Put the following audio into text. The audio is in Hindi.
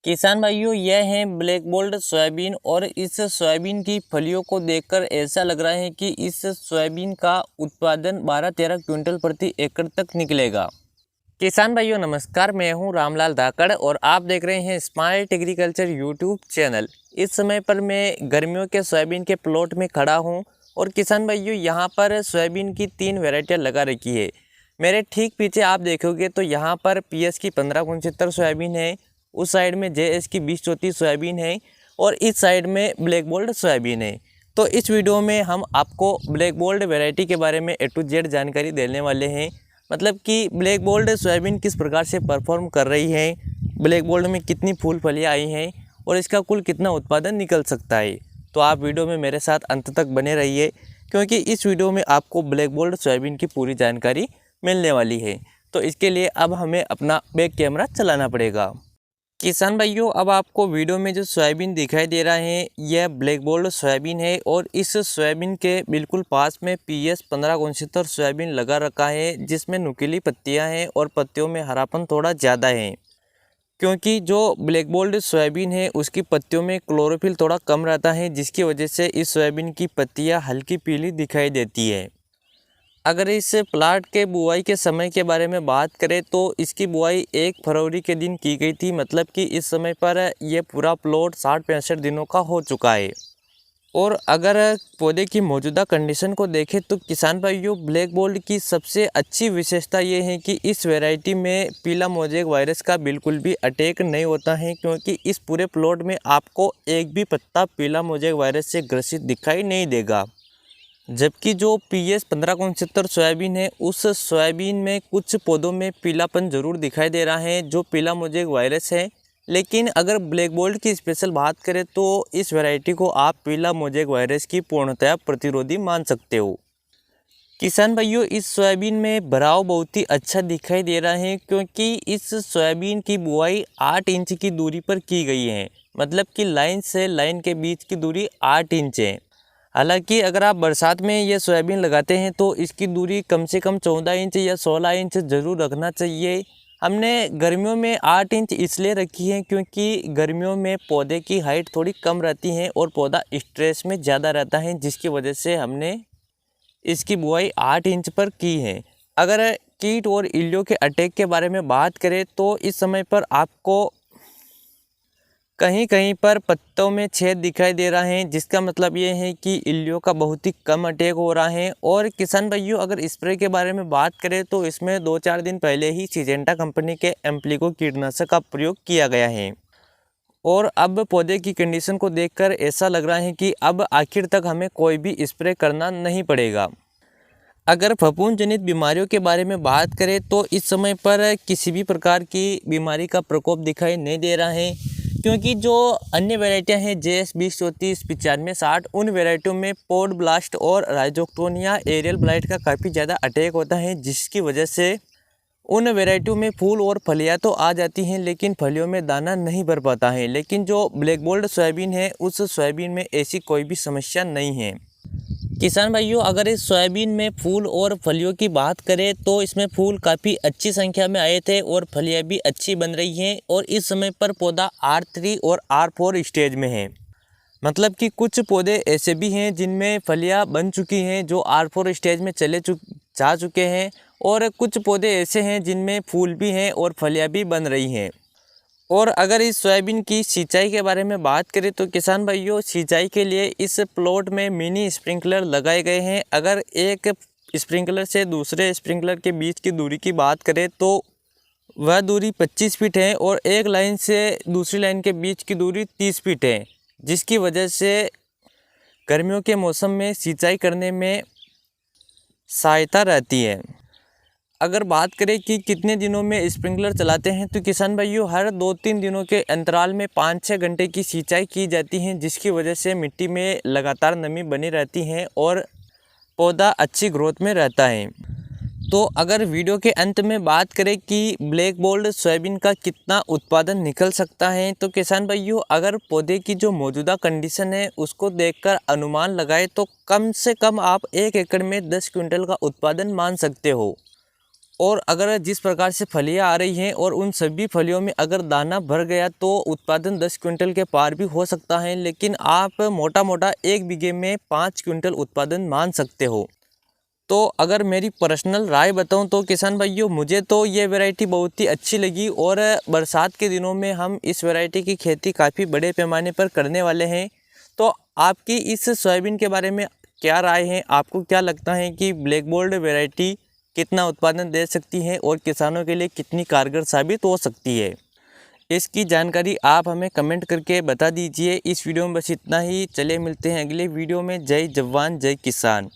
किसान भाइयों, यह है ब्लैक गोल्ड सोयाबीन और इस सोयाबीन की फलियों को देखकर ऐसा लग रहा है कि इस सोयाबीन का उत्पादन 12-13 क्विंटल प्रति एकड़ तक निकलेगा। किसान भाइयों नमस्कार, मैं हूं रामलाल धाकड़ और आप देख रहे हैं स्मार्ट एग्रीकल्चर यूट्यूब चैनल। इस समय पर मैं गर्मियों के सोयाबीन के प्लॉट में खड़ा हूं और किसान भाइयों यहां पर सोयाबीन की 3 वैरायटियाँ लगा रखी है। मेरे ठीक पीछे आप देखोगे तो यहाँ पर PS की 1569 सोयाबीन है, उस साइड में JS की 2034 सोयाबीन है और इस साइड में ब्लैक गोल्ड सोयाबीन है। तो इस वीडियो में हम आपको ब्लैक गोल्ड वैरायटी के बारे में A to Z जानकारी देने वाले हैं। मतलब कि ब्लैक गोल्ड सोयाबीन किस प्रकार से परफॉर्म कर रही है, ब्लैक गोल्ड में कितनी फूल फलियाँ आई हैं और इसका कुल कितना उत्पादन निकल सकता है। तो आप वीडियो में मेरे साथ अंत तक बने रहिए, क्योंकि इस वीडियो में आपको ब्लैक गोल्ड सोयाबीन की पूरी जानकारी मिलने वाली है। तो इसके लिए अब हमें अपना बैक कैमरा चलाना पड़ेगा। किसान भाइयों, अब आपको वीडियो में जो सोयाबीन दिखाई दे रहा है यह ब्लैक गोल्ड सोयाबीन है और इस सोयाबीन के बिल्कुल पास में PS 1569 सोयाबीन लगा रखा है, जिसमें नुकीली पत्तियां हैं और पत्तियों में हरापन थोड़ा ज़्यादा है, क्योंकि जो ब्लैक गोल्ड सोयाबीन है उसकी पत्तियों में क्लोरोफिल थोड़ा कम रहता है, जिसकी वजह से इस सोयाबीन की पत्तियाँ हल्की पीली दिखाई देती है। अगर इस प्लाट के बुआई के समय के बारे में बात करें तो इसकी बुआई 1 फरवरी के दिन की गई थी। मतलब कि इस समय पर यह पूरा प्लॉट 60-65 दिनों का हो चुका है। और अगर पौधे की मौजूदा कंडीशन को देखें तो किसान भाइयों, ब्लैक गोल्ड की सबसे अच्छी विशेषता ये है कि इस वैरायटी में पीला मोज़ेक वायरस का बिल्कुल भी अटैक नहीं होता है, क्योंकि इस पूरे प्लॉट में आपको एक भी पत्ता पीला मोज़ेक वायरस से ग्रसित दिखाई नहीं देगा। जबकि जो PS 1569 सोयाबीन है उस सोयाबीन में कुछ पौधों में पीलापन ज़रूर दिखाई दे रहा है, जो पीला मोज़ेक वायरस है। लेकिन अगर ब्लैक गोल्ड की स्पेशल बात करें तो इस वैरायटी को आप पीला मोज़ेक वायरस की पूर्णतया प्रतिरोधी मान सकते हो। किसान भाइयों, इस सोयाबीन में भराव बहुत ही अच्छा दिखाई दे रहा है, क्योंकि इस सोयाबीन की बुआई 8 इंच की दूरी पर की गई है। मतलब कि लाइन से लाइन के बीच की दूरी 8 इंच है। हालांकि अगर आप बरसात में ये सोयाबीन लगाते हैं तो इसकी दूरी कम से कम 14 इंच या 16 इंच ज़रूर रखना चाहिए। हमने गर्मियों में 8 इंच इसलिए रखी है क्योंकि गर्मियों में पौधे की हाइट थोड़ी कम रहती है और पौधा स्ट्रेस में ज़्यादा रहता है, जिसकी वजह से हमने इसकी बुआई 8 इंच पर की है। अगर कीट और इल्लियों के अटैक के बारे में बात करें तो इस समय पर आपको कहीं कहीं पर पत्तों में छेद दिखाई दे रहा है, जिसका मतलब ये है कि इल्लियों का बहुत ही कम अटैक हो रहा है। और किसान भाइयों, अगर स्प्रे के बारे में बात करें तो इसमें 2-4 दिन पहले ही सिजेंटा कंपनी के एम्प्लिको कीटनाशक का प्रयोग किया गया है। और अब पौधे की कंडीशन को देखकर ऐसा लग रहा है कि अब आखिर तक हमें कोई भी स्प्रे करना नहीं पड़ेगा। अगर फफूंद जनित बीमारियों के बारे में बात करें तो इस समय पर किसी भी प्रकार की बीमारी का प्रकोप दिखाई नहीं दे रहा है, क्योंकि जो अन्य वैरायटियां हैं JS 2034, 9560, उन वैरायटियों में पॉड ब्लास्ट और राइजोक्टोनिया एरियल ब्लाइट का काफ़ी ज़्यादा अटैक होता है, जिसकी वजह से उन वैरायटियों में फूल और फलियां तो आ जाती हैं लेकिन फलियों में दाना नहीं भर पाता है। लेकिन जो ब्लैक गोल्ड सोयाबीन है उस सोयाबीन में ऐसी कोई भी समस्या नहीं है। किसान भाइयों, अगर इस सोयाबीन में फूल और फलियों की बात करें तो इसमें फूल काफ़ी अच्छी संख्या में आए थे और फलियां भी अच्छी बन रही हैं और इस समय पर पौधा R3 और R4 स्टेज में है। मतलब कि कुछ पौधे ऐसे भी हैं जिनमें फलियां बन चुकी हैं, जो R4 स्टेज में जा चुके हैं, और कुछ पौधे ऐसे हैं जिनमें फूल भी हैं और फलियां भी बन रही हैं। और अगर इस सोयाबीन की सिंचाई के बारे में बात करें तो किसान भाइयों, सिंचाई के लिए इस प्लॉट में मिनी स्प्रिंकलर लगाए गए हैं। अगर एक स्प्रिंकलर से दूसरे स्प्रिंकलर के बीच की दूरी की बात करें तो वह दूरी 25 फीट है और एक लाइन से दूसरी लाइन के बीच की दूरी 30 फीट है, जिसकी वजह से गर्मियों के मौसम में सिंचाई करने में सहायता रहती है। अगर बात करें कि कितने दिनों में स्प्रिंकलर चलाते हैं तो किसान भाइयों, हर 2-3 दिनों के अंतराल में 5-6 घंटे की सिंचाई की जाती है, जिसकी वजह से मिट्टी में लगातार नमी बनी रहती है और पौधा अच्छी ग्रोथ में रहता है। तो अगर वीडियो के अंत में बात करें कि ब्लैक गोल्ड सोयाबीन का कितना उत्पादन निकल सकता है तो किसान भाइयों, अगर पौधे की जो मौजूदा कंडीशन है उसको देखकर अनुमान लगाए तो कम से कम आप 1 एकड़ में 10 क्विंटल का उत्पादन मान सकते हो। और अगर जिस प्रकार से फलियां आ रही हैं और उन सभी फलियों में अगर दाना भर गया तो उत्पादन 10 क्विंटल के पार भी हो सकता है, लेकिन आप मोटा मोटा 1 बीघे में 5 क्विंटल उत्पादन मान सकते हो। तो अगर मेरी पर्सनल राय बताऊं तो किसान भाइयों, मुझे तो ये वैरायटी बहुत ही अच्छी लगी और बरसात के दिनों में हम इस वैरायटी की खेती काफ़ी बड़े पैमाने पर करने वाले हैं। तो आपकी इस सोयाबीन के बारे में क्या राय है? आपको क्या लगता है कि ब्लैक गोल्ड वैरायटी कितना उत्पादन दे सकती है और किसानों के लिए कितनी कारगर साबित हो सकती है? इसकी जानकारी आप हमें कमेंट करके बता दीजिए। इस वीडियो में बस इतना ही। चलिए मिलते हैं अगले वीडियो में। जय जवान जय किसान।